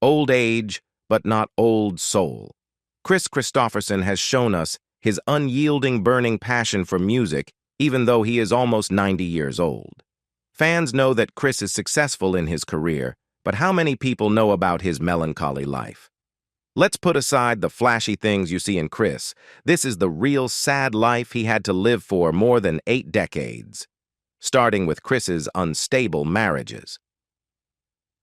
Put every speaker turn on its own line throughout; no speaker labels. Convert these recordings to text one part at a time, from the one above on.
Old age, but not old soul. Kris Kristofferson has shown us his unyielding, burning passion for music, even though he is almost 90 years old. Fans know that Kris is successful in his career, but how many people know about his melancholy life? Let's put aside the flashy things you see in Kris. This is the real sad life he had to live for more than 8 decades, starting with Kris's unstable marriages.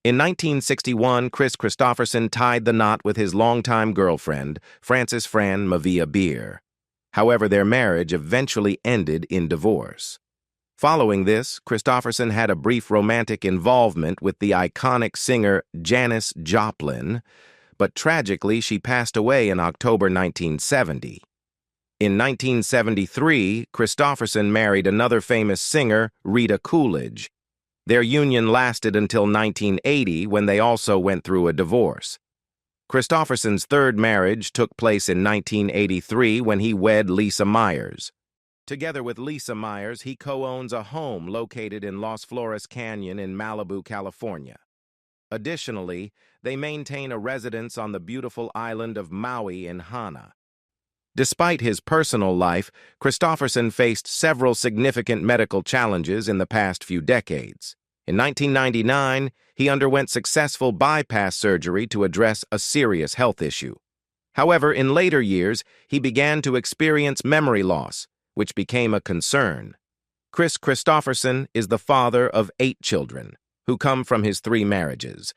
In 1961, Kris Kristofferson tied the knot with his longtime girlfriend, Frances Fran Mavia Beer. However, their marriage eventually ended in divorce. Following this, Kristofferson had a brief romantic involvement with the iconic singer Janis Joplin, but tragically she passed away in October 1970. In 1973, Kristofferson married another famous singer, Rita Coolidge. Their union lasted until 1980, when they also went through a divorce. Kristofferson's third marriage took place in 1983 when he wed Lisa Myers. Together with Lisa Myers, he co-owns a home located in Los Flores Canyon in Malibu, California. Additionally, they maintain a residence on the beautiful island of Maui in Hana. Despite his personal life, Kristofferson faced several significant medical challenges in the past few decades. In 1999, he underwent successful bypass surgery to address a serious health issue. However, in later years, he began to experience memory loss, which became a concern. Kris Kristofferson is the father of 8 children, who come from his 3 marriages.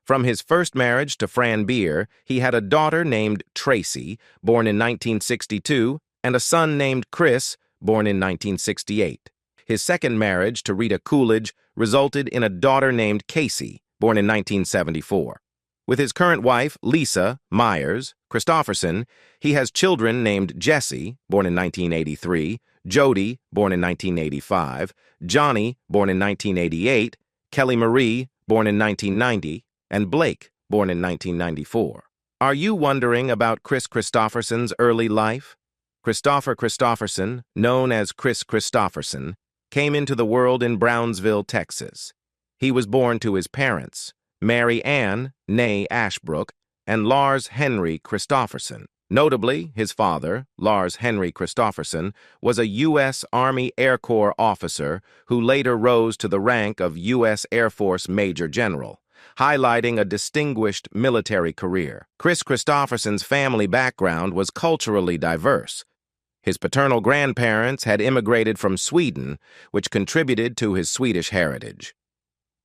From his first marriage to Fran Beer, he had a daughter named Tracy, born in 1962, and a son named Kris, born in 1968. His second marriage to Rita Coolidge resulted in a daughter named Casey, born in 1974. With his current wife, Lisa Myers Kristofferson, he has children named Jesse, born in 1983, Jody, born in 1985, Johnny, born in 1988, Kelly Marie, born in 1990, and Blake, born in 1994. Are you wondering about Kris Kristofferson's early life? Christopher Kristofferson, known as Kris Kristofferson, came into the world in Brownsville, Texas. He was born to his parents, Mary Ann, née Ashbrook, and Lars Henry Kristofferson. Notably, his father, Lars Henry Kristofferson, was a U.S. Army Air Corps officer who later rose to the rank of U.S. Air Force Major General, highlighting a distinguished military career. Kris Kristofferson's family background was culturally diverse. His paternal grandparents had immigrated from Sweden, which contributed to his Swedish heritage.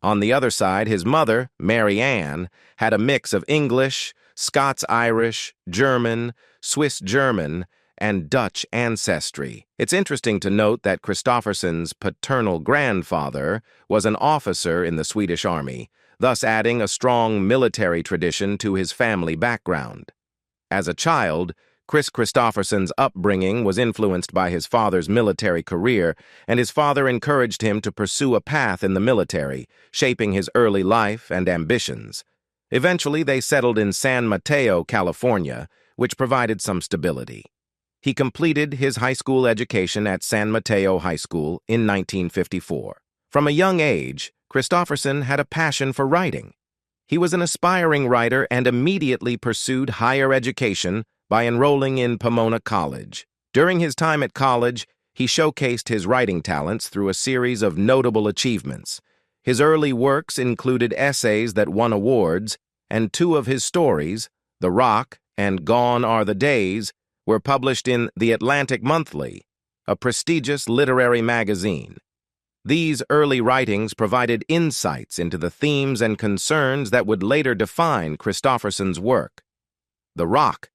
On the other side, his mother, Mary Ann, had a mix of English, Scots-Irish, German, Swiss-German, and Dutch ancestry. It's interesting to note that Kristofferson's paternal grandfather was an officer in the Swedish Army, thus adding a strong military tradition to his family background. As a child, Kris Kristofferson's upbringing was influenced by his father's military career, and his father encouraged him to pursue a path in the military, shaping his early life and ambitions. Eventually, they settled in San Mateo, California, which provided some stability. He completed his high school education at San Mateo High School in 1954. From a young age, Kristofferson had a passion for writing. He was an aspiring writer and immediately pursued higher education by enrolling in Pomona College. During his time at college, he showcased his writing talents through a series of notable achievements. His early works included essays that won awards, and 2 of his stories, The Rock and Gone Are the Days, were published in The Atlantic Monthly, a prestigious literary magazine. These early writings provided insights into the themes and concerns that would later define Kristofferson's work. The Rock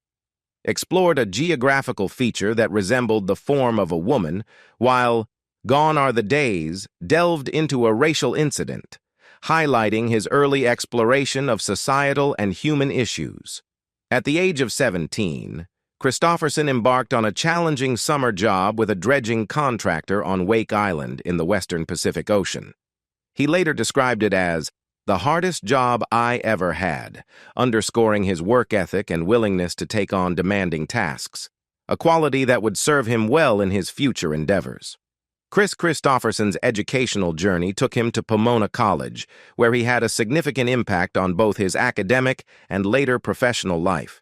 explored a geographical feature that resembled the form of a woman, while Gone Are the Days delved into a racial incident, highlighting his early exploration of societal and human issues. At the age of 17, Kristofferson embarked on a challenging summer job with a dredging contractor on Wake Island in the western Pacific Ocean. He later described it as the hardest job I ever had, underscoring his work ethic and willingness to take on demanding tasks, a quality that would serve him well in his future endeavors. Kris Kristofferson's educational journey took him to Pomona College, where he had a significant impact on both his academic and later professional life.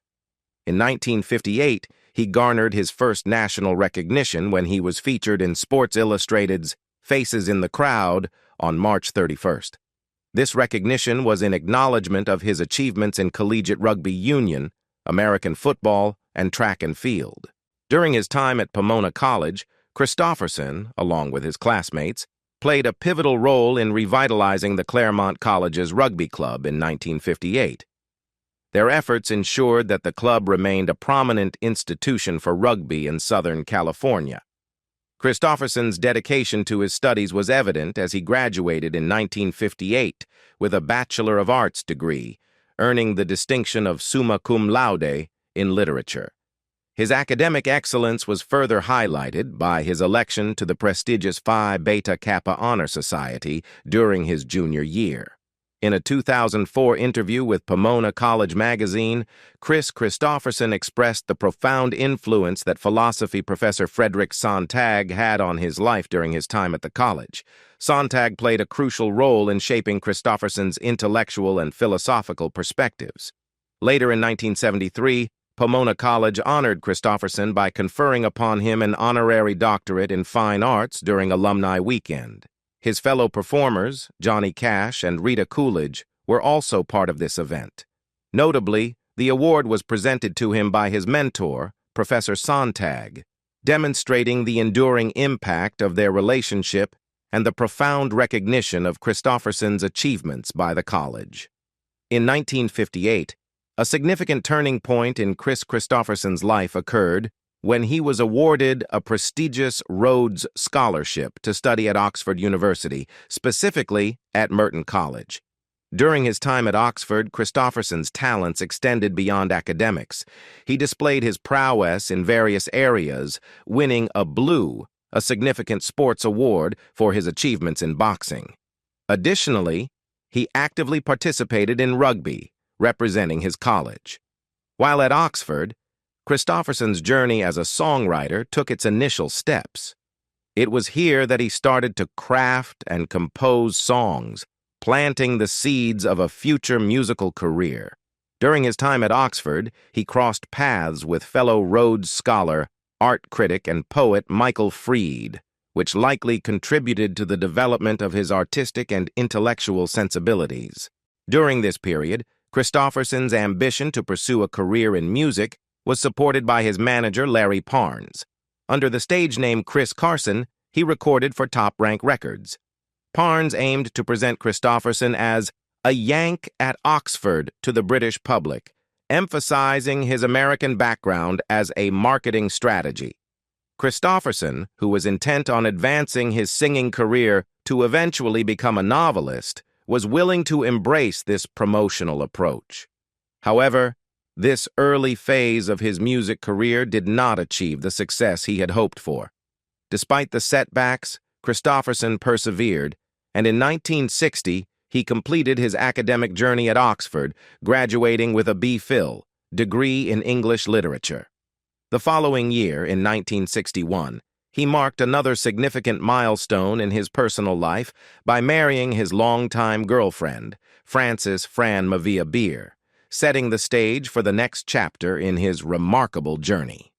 In 1958, he garnered his first national recognition when he was featured in Sports Illustrated's Faces in the Crowd on March 31st. This recognition was in acknowledgement of his achievements in collegiate rugby union, American football, and track and field. During his time at Pomona College, Kristofferson, along with his classmates, played a pivotal role in revitalizing the Claremont College's rugby club in 1958. Their efforts ensured that the club remained a prominent institution for rugby in Southern California. Kristofferson's dedication to his studies was evident as he graduated in 1958 with a Bachelor of Arts degree, earning the distinction of summa cum laude in literature. His academic excellence was further highlighted by his election to the prestigious Phi Beta Kappa Honor Society during his junior year. In a 2004 interview with Pomona College magazine, Kris Kristofferson expressed the profound influence that philosophy professor Frederick Sontag had on his life during his time at the college. Sontag played a crucial role in shaping Kristofferson's intellectual and philosophical perspectives. Later in 1973, Pomona College honored Kristofferson by conferring upon him an honorary doctorate in fine arts during Alumni Weekend. His fellow performers, Johnny Cash and Rita Coolidge, were also part of this event. Notably, the award was presented to him by his mentor, Professor Sontag, demonstrating the enduring impact of their relationship and the profound recognition of Kristofferson's achievements by the college. In 1958, a significant turning point in Kris Kristofferson's life occurred when he was awarded a prestigious Rhodes Scholarship to study at Oxford University, specifically at Merton College. During his time at Oxford, Kristofferson's talents extended beyond academics. He displayed his prowess in various areas, winning a Blue, a significant sports award for his achievements in boxing. Additionally, he actively participated in rugby, representing his college. While at Oxford, Kristofferson's journey as a songwriter took its initial steps. It was here that he started to craft and compose songs, planting the seeds of a future musical career. During his time at Oxford, he crossed paths with fellow Rhodes Scholar, art critic, and poet Michael Fried, which likely contributed to the development of his artistic and intellectual sensibilities. During this period, Kristofferson's ambition to pursue a career in music was supported by his manager Larry Parnes. Under the stage name Kris Carson, he recorded for Top Rank Records. Parnes aimed to present Kristofferson as a Yank at Oxford to the British public, emphasizing his American background as a marketing strategy. Kristofferson, who was intent on advancing his singing career to eventually become a novelist, was willing to embrace this promotional approach. However, this early phase of his music career did not achieve the success he had hoped for. Despite the setbacks, Kristofferson persevered, and in 1960, he completed his academic journey at Oxford, graduating with a B.Phil, degree in English literature. The following year, in 1961, he marked another significant milestone in his personal life by marrying his longtime girlfriend, Frances Fran Mavia Beer, setting the stage for the next chapter in his remarkable journey.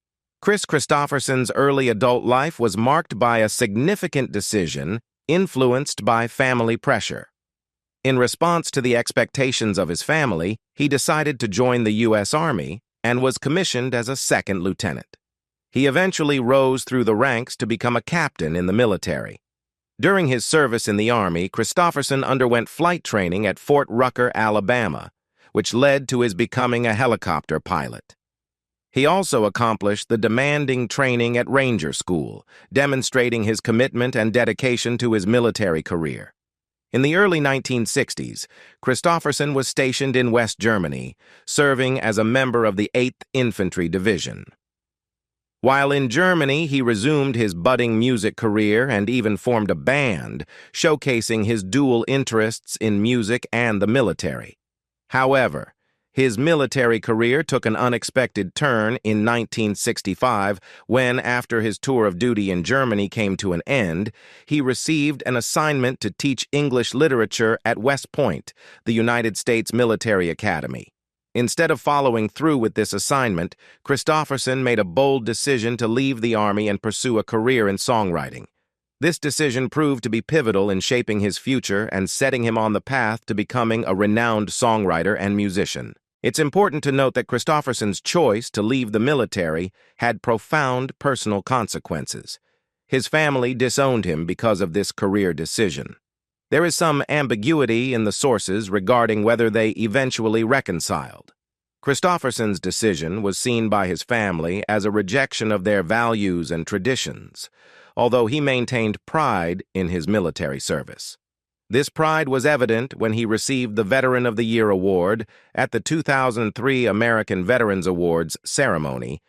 Kris Kristofferson's early adult life was marked by a significant decision influenced by family pressure. In response to the expectations of his family, he decided to join the U.S. Army and was commissioned as a second lieutenant. He eventually rose through the ranks to become a captain in the military. During his service in the Army, Kristofferson underwent flight training at Fort Rucker, Alabama, which led to his becoming a helicopter pilot. He also accomplished the demanding training at Ranger School, demonstrating his commitment and dedication to his military career. In the early 1960s, Kristofferson was stationed in West Germany, serving as a member of the 8th Infantry Division. While in Germany, he resumed his budding music career and even formed a band, showcasing his dual interests in music and the military. However, His military career took an unexpected turn in 1965 when, after his tour of duty in Germany came to an end, he received an assignment to teach English literature at West Point, the United States Military Academy. Instead of following through with this assignment, Kristofferson made a bold decision to leave the Army and pursue a career in songwriting. This decision proved to be pivotal in shaping his future and setting him on the path to becoming a renowned songwriter and musician. It's important to note that Kristofferson's choice to leave the military had profound personal consequences. His family disowned him because of this career decision. There is some ambiguity in the sources regarding whether they eventually reconciled. Kristofferson's decision was seen by his family as a rejection of their values and traditions, although he maintained pride in his military service. This pride was evident when he received the Veteran of the Year award at the 2003 American Veterans Awards ceremony,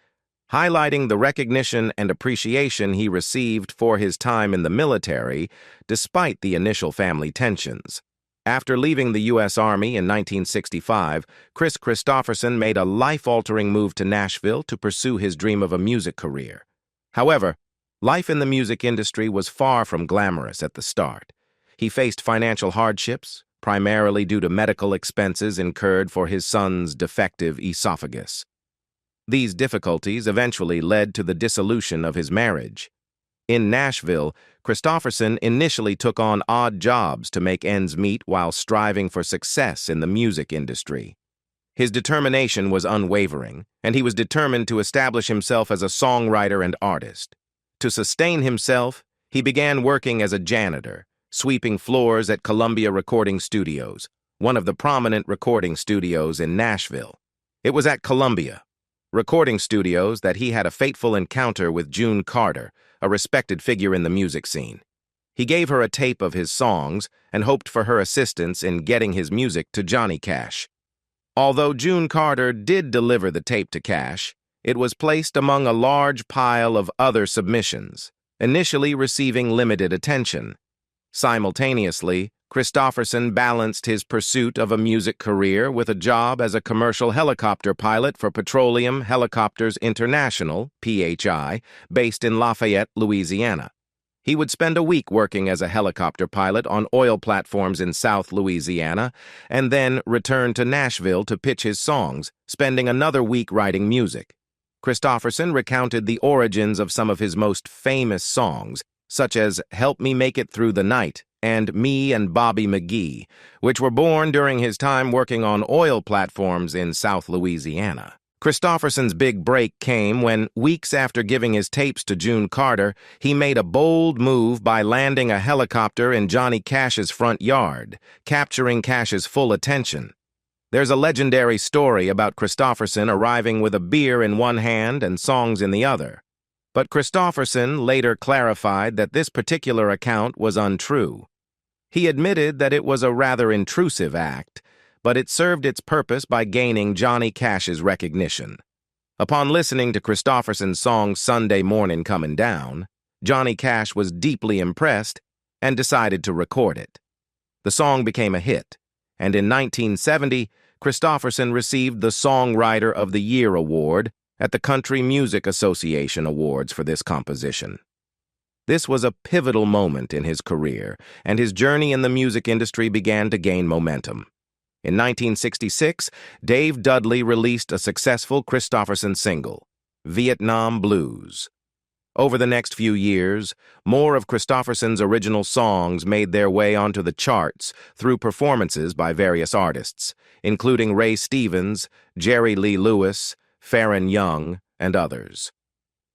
highlighting the recognition and appreciation he received for his time in the military despite the initial family tensions. After leaving the U.S. Army in 1965, Kris Kristofferson made a life-altering move to Nashville to pursue his dream of a music career. However, life in the music industry was far from glamorous at the start. He faced financial hardships, primarily due to medical expenses incurred for his son's defective esophagus. These difficulties eventually led to the dissolution of his marriage. In Nashville, Kristofferson initially took on odd jobs to make ends meet while striving for success in the music industry. His determination was unwavering, and he was determined to establish himself as a songwriter and artist. To sustain himself, he began working as a janitor, sweeping floors at Columbia Recording Studios, one of the prominent recording studios in Nashville. It was at Columbia Recording Studios that he had a fateful encounter with June Carter, a respected figure in the music scene. He gave her a tape of his songs and hoped for her assistance in getting his music to Johnny Cash. Although June Carter did deliver the tape to Cash, it was placed among a large pile of other submissions, initially receiving limited attention. Simultaneously, Kristofferson balanced his pursuit of a music career with a job as a commercial helicopter pilot for Petroleum Helicopters International, PHI, based in Lafayette, Louisiana. He would spend a week working as a helicopter pilot on oil platforms in South Louisiana, and then return to Nashville to pitch his songs, spending another week writing music. Kristofferson recounted the origins of some of his most famous songs, such as Help Me Make It Through the Night and Me and Bobby McGee, which were born during his time working on oil platforms in South Louisiana. Kristofferson's big break came when, weeks after giving his tapes to June Carter, he made a bold move by landing a helicopter in Johnny Cash's front yard, capturing Cash's full attention. There's a legendary story about Kristofferson arriving with a beer in one hand and songs in the other. But Kristofferson later clarified that this particular account was untrue. He admitted that it was a rather intrusive act, but it served its purpose by gaining Johnny Cash's recognition. Upon listening to Kristofferson's song Sunday Morning Comin' Down, Johnny Cash was deeply impressed and decided to record it. The song became a hit, and in 1970, Kristofferson received the Songwriter of the Year award at the Country Music Association Awards for this composition. This was a pivotal moment in his career, and his journey in the music industry began to gain momentum. In 1966, Dave Dudley released a successful Kristofferson single, Vietnam Blues. Over the next few years, more of Kristofferson's original songs made their way onto the charts through performances by various artists, including Ray Stevens, Jerry Lee Lewis, Faron Young, and others.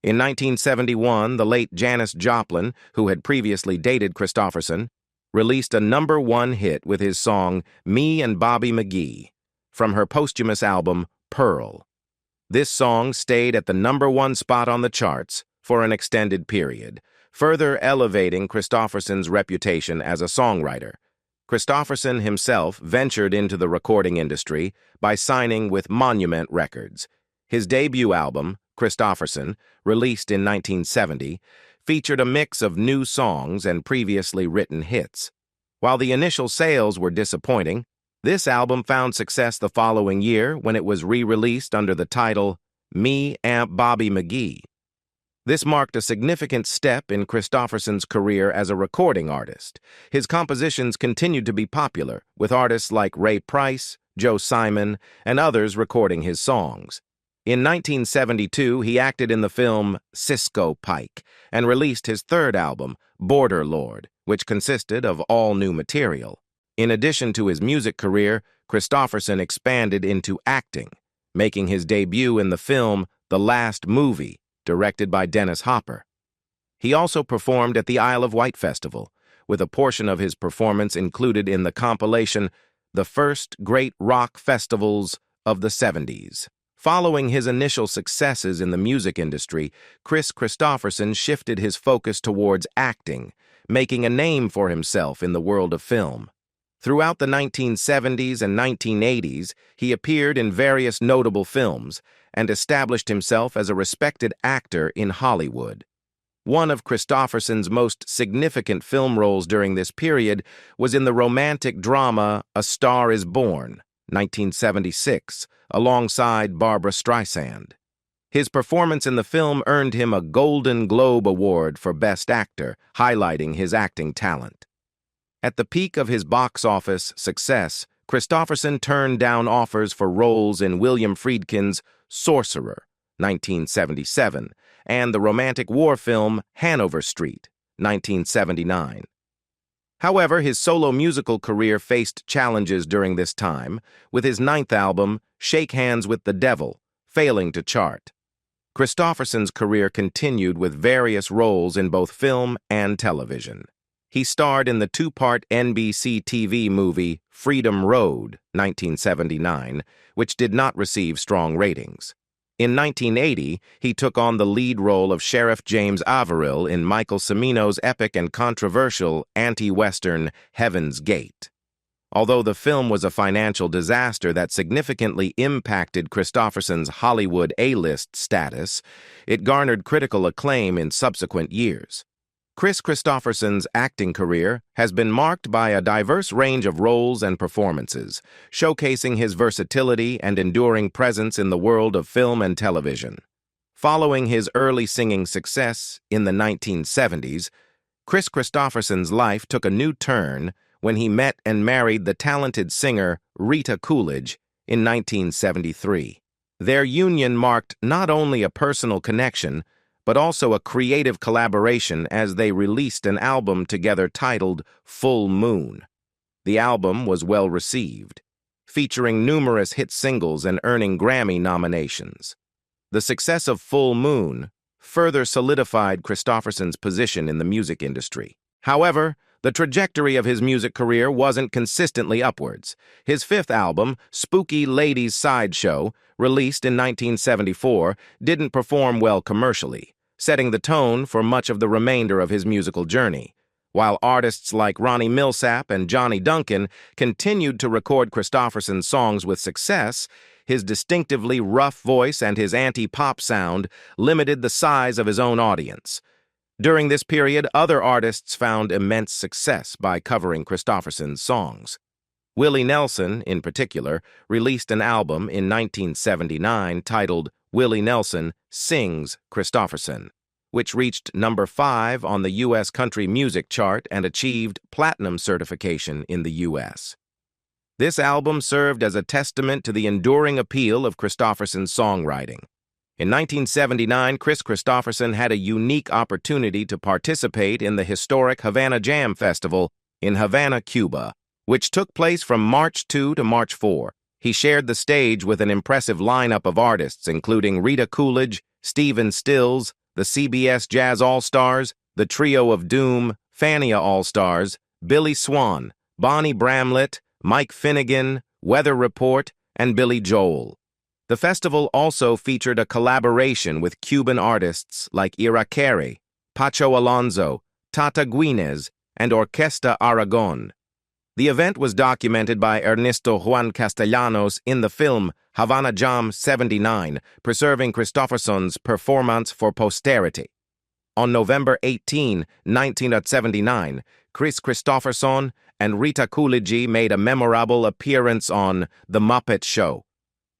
In 1971, the late Janis Joplin, who had previously dated Kristofferson, released a #1 hit with his song Me and Bobby McGee from her posthumous album Pearl. This song stayed at the #1 spot on the charts for an extended period, further elevating Kristofferson's reputation as a songwriter. Kristofferson himself ventured into the recording industry by signing with Monument Records. His debut album, Kristofferson, released in 1970, featured a mix of new songs and previously written hits. While the initial sales were disappointing, This album found success the following year when it was re-released under the title Me Amp Bobby McGee. This marked a significant step in Kristofferson's career as a recording artist. His compositions continued to be popular, with artists like Ray Price, Joe Simon, and others recording his songs. In 1972, he acted in the film Cisco Pike and released his third album, Border Lord, which consisted of all new material. In addition to his music career, Kristofferson expanded into acting, making his debut in the film The Last Movie, directed by Dennis Hopper. He also performed at the Isle of Wight Festival, with a portion of his performance included in the compilation The First Great Rock Festivals of the 70s. Following his initial successes in the music industry, Kris Kristofferson shifted his focus towards acting, making a name for himself in the world of film. Throughout the 1970s and 1980s, he appeared in various notable films and established himself as a respected actor in Hollywood. One of Kristofferson's most significant film roles during this period was in the romantic drama A Star is Born, 1976, alongside Barbra Streisand. His performance in the film earned him a Golden Globe Award for Best Actor, highlighting his acting talent. At the peak of his box office success, Kristofferson turned down offers for roles in William Friedkin's Sorcerer, 1977, and the romantic war film Hanover Street, 1979. However, his solo musical career faced challenges during this time, with his ninth album, Shake Hands with the Devil, failing to chart. Kristofferson's career continued with various roles in both film and television. He starred in the two-part NBC TV movie Freedom Road, 1979, which did not receive strong ratings. In 1980, he took on the lead role of Sheriff James Averill in Michael Cimino's epic and controversial anti-Western Heaven's Gate. Although the film was a financial disaster that significantly impacted Kristofferson's Hollywood A-list status, it garnered critical acclaim in subsequent years. Kris Kristofferson's acting career has been marked by a diverse range of roles and performances, showcasing his versatility and enduring presence in the world of film and television. Following his early singing success in the 1970s, Kris Kristofferson's life took a new turn when he met and married the talented singer Rita Coolidge in 1973. Their union marked not only a personal connection, but also a creative collaboration as they released an album together titled Full Moon. The album was well received, featuring numerous hit singles and earning Grammy nominations. The success of Full Moon further solidified Kristofferson's position in the music industry. However, the trajectory of his music career wasn't consistently upwards. His fifth album, Spooky Ladies Sideshow, released in 1974, didn't perform well commercially, setting the tone for much of the remainder of his musical journey. While artists like Ronnie Milsap and Johnny Duncan continued to record Kristofferson's songs with success, his distinctively rough voice and his anti-pop sound limited the size of his own audience. During this period, other artists found immense success by covering Kristofferson's songs. Willie Nelson, in particular, released an album in 1979 titled Willie Nelson Sings Kristofferson, which reached number 5 on the U.S. country music chart and achieved platinum certification in the U.S. This album served as a testament to the enduring appeal of Kristofferson's songwriting. In 1979, Kris Kristofferson had a unique opportunity to participate in the historic Havana Jam Festival in Havana, Cuba, which took place from March 2 to March 4. He shared the stage with an impressive lineup of artists, including Rita Coolidge, Stephen Stills, the CBS Jazz All-Stars, the Trio of Doom, Fania All-Stars, Billy Swan, Bonnie Bramlett, Mike Finnegan, Weather Report, and Billy Joel. The festival also featured a collaboration with Cuban artists like Ira Carey, Pacho Alonso, Tata Guinez, and Orquesta Aragon. The event was documented by Ernesto Juan Castellanos in the film Havana Jam 79, preserving Kristofferson's performance for posterity. On November 18, 1979, Kris Kristofferson and Rita Coolidge made a memorable appearance on The Muppet Show.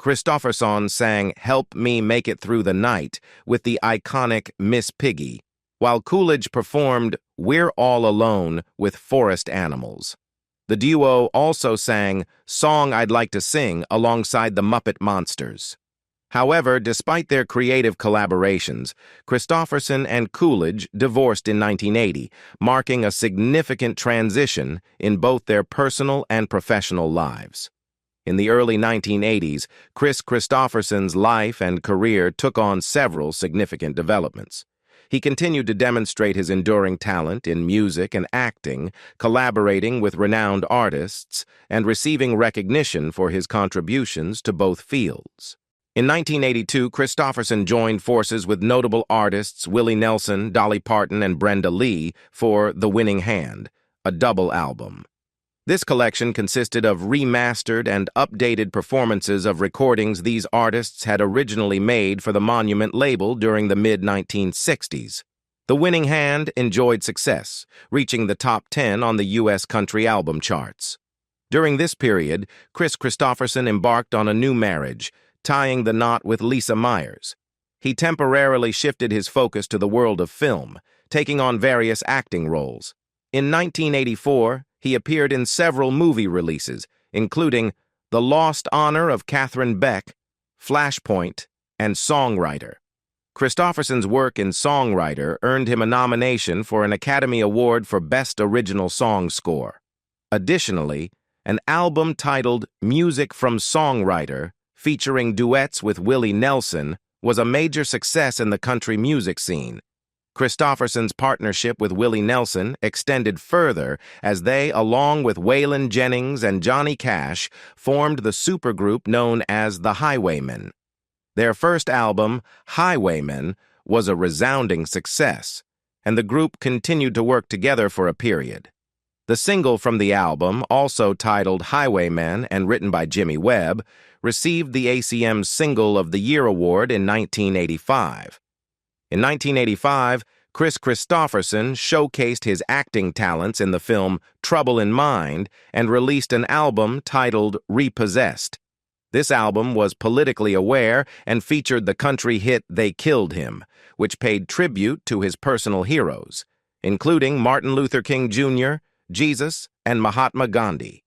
Kristofferson sang Help Me Make It Through the Night with the iconic Miss Piggy, while Coolidge performed We're All Alone with Forest Animals. The duo also sang Song I'd Like to Sing alongside the Muppet Monsters. However, despite their creative collaborations, Kristofferson and Coolidge divorced in 1980, marking a significant transition in both their personal and professional lives. In the early 1980s, Kris Kristofferson's life and career took on several significant developments. He continued to demonstrate his enduring talent in music and acting, collaborating with renowned artists, and receiving recognition for his contributions to both fields. In 1982, Kristofferson joined forces with notable artists Willie Nelson, Dolly Parton, and Brenda Lee for The Winning Hand, a double album. This collection consisted of remastered and updated performances of recordings these artists had originally made for the Monument label during the mid-1960s. The Winning Hand enjoyed success, reaching the top 10 on the U.S. country album charts. During this period, Kris Kristofferson embarked on a new marriage, tying the knot with Lisa Myers. He temporarily shifted his focus to the world of film, taking on various acting roles. In 1984, he appeared in several movie releases, including The Lost Honor of Catherine Beck, Flashpoint, and Songwriter. Kristofferson's work in Songwriter earned him a nomination for an Academy Award for Best Original Song Score. Additionally, an album titled Music from Songwriter, featuring duets with Willie Nelson, was a major success in the country music scene. Kristofferson's partnership with Willie Nelson extended further as they, along with Waylon Jennings and Johnny Cash, formed the supergroup known as the Highwaymen. Their first album, Highwaymen, was a resounding success, and the group continued to work together for a period. The single from the album, also titled Highwaymen and written by Jimmy Webb, received the ACM Single of the Year award in 1985. In 1985, Kris Kristofferson showcased his acting talents in the film Trouble in Mind and released an album titled Repossessed. This album was politically aware and featured the country hit They Killed Him, which paid tribute to his personal heroes, including Martin Luther King Jr., Jesus, and Mahatma Gandhi.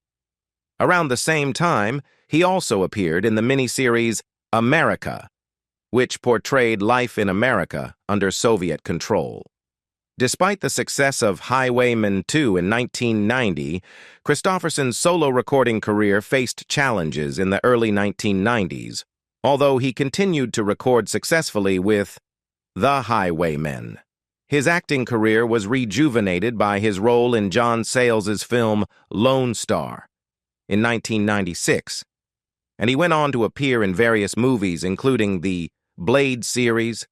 Around the same time, he also appeared in the miniseries America, which portrayed life in America under Soviet control. Despite the success of Highwaymen 2 in 1990, Kristofferson's solo recording career faced challenges in the early 1990s, although he continued to record successfully with The Highwaymen. His acting career was rejuvenated by his role in John Sayles' film Lone Star in 1996, and he went on to appear in various movies including the Blade series,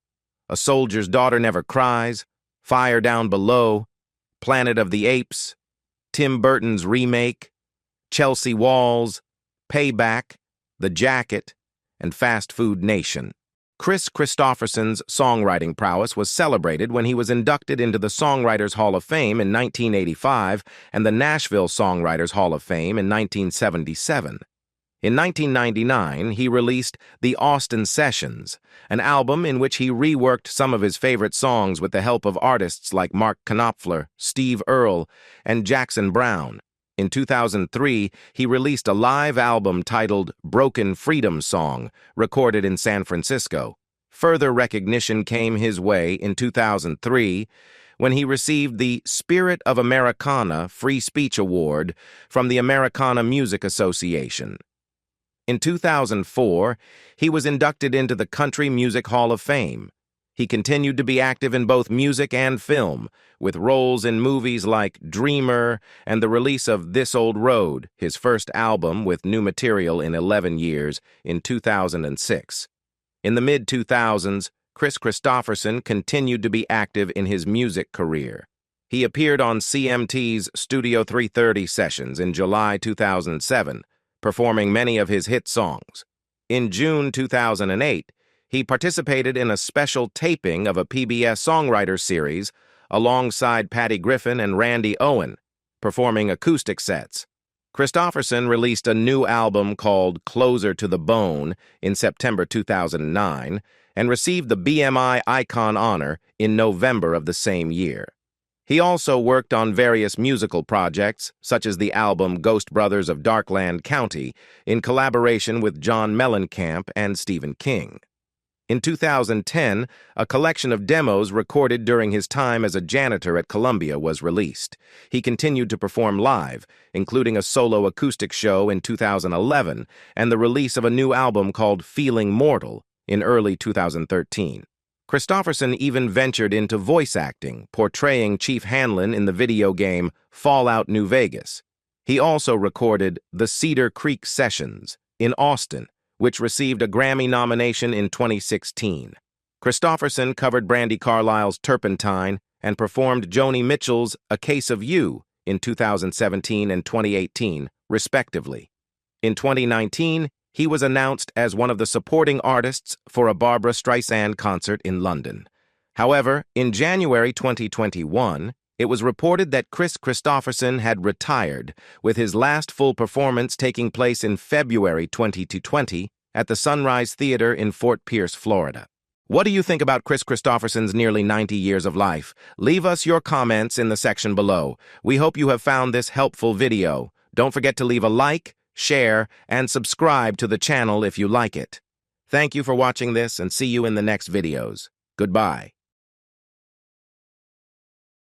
A Soldier's Daughter Never Cries, Fire Down Below, Planet of the Apes, Tim Burton's remake, Chelsea Walls, Payback, The Jacket, and Fast Food Nation. Kris Kristofferson's songwriting prowess was celebrated when he was inducted into the Songwriters Hall of Fame in 1985 and the Nashville Songwriters Hall of Fame in 1977. In 1999, he released The Austin Sessions, an album in which he reworked some of his favorite songs with the help of artists like Mark Knopfler, Steve Earle, and Jackson Browne. In 2003, he released a live album titled Broken Freedom Song, recorded in San Francisco. Further recognition came his way in 2003 when he received the Spirit of Americana Free Speech Award from the Americana Music Association. In 2004, he was inducted into the Country Music Hall of Fame. He continued to be active in both music and film, with roles in movies like Dreamer and the release of This Old Road, his first album with new material in 11 years, in 2006. In the mid-2000s, Kris Kristofferson continued to be active in his music career. He appeared on CMT's Studio 330 sessions in July 2007, performing many of his hit songs. In June 2008, he participated in a special taping of a PBS songwriter series alongside Patty Griffin and Randy Owen, performing acoustic sets. Kristofferson released a new album called Closer to the Bone in September 2009 and received the BMI Icon honor in November of the same year. He also worked on various musical projects, such as the album Ghost Brothers of Darkland County, in collaboration with John Mellencamp and Stephen King. In 2010, a collection of demos recorded during his time as a janitor at Columbia was released. He continued to perform live, including a solo acoustic show in 2011 and the release of a new album called Feeling Mortal in early 2013. Kristofferson even ventured into voice acting, portraying Chief Hanlon in the video game Fallout New Vegas. He also recorded The Cedar Creek Sessions in Austin, which received a Grammy nomination in 2016. Kristofferson covered Brandi Carlile's Turpentine and performed Joni Mitchell's A Case of You in 2017 and 2018, respectively. In 2019, he was announced as one of the supporting artists for a Barbra Streisand concert in London. However, in January 2021, it was reported that Kris Kristofferson had retired, with his last full performance taking place in February 2020 at the Sunrise Theater in Fort Pierce, Florida. What do you think about Kris Kristofferson's nearly 90 years of life? Leave us your comments in the section below. We hope you have found this helpful video. Don't forget to leave a like, share, and subscribe to the channel if you like it. Thank you for watching this and see you in the next videos. Goodbye.